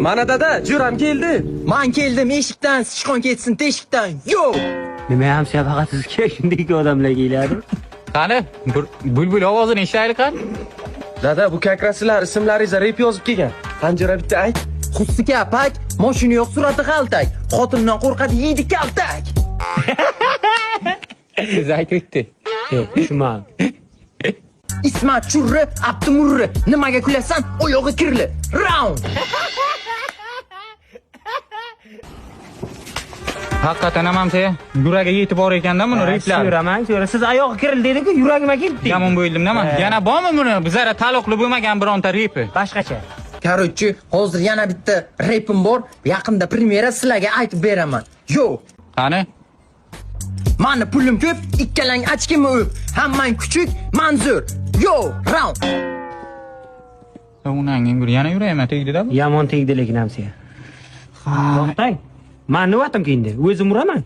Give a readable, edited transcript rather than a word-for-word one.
Mana dada, jo'ram keldi. Men keldim eshikdan, sichqon ketsin teshikdan. Yo'q. Nima ham faqat sizga shunday odamlar keladi. Qani, bulbul ovozini eshitaylik qani. Dada, bu kakrasilar ismlaringizni rep yozib kelgan. Qanjira bitta ayt. Xussiga pak, mashina yo'q surati qaltak. Xotindan qo'rqadi yeydi kaltak. Siz aytibdi. Yo'q, tushunmadim. Ismat Churri, Abdumurri. Nimaga kulasan? Oyog'i kirli. Round. Haqiqatan ham yuragiga yetib bor ekanda buni replar. Yuraman, siz oyog'i kirildi dedi-ku, yuragimga ketdi. Yomon bo'ldimda men. Yana bormi buni? Bizlar taalluqli bo'lmagan bironta repi. Boshqacha. Короче, hozir yana bitta repim bor. Yaqinda premyera sizlarga aytib beraman. Yo'q. Qani? Mani pulim ko'p, ikkalang achkimi o'p. Hammang kuchuk, manzur. Yo'q, round. Undan keyin yana yurayman tegdi-da bu. Yomon tegdi lekin ham sen. To'xtang. Men nima atam keyindi? O'zim uraman.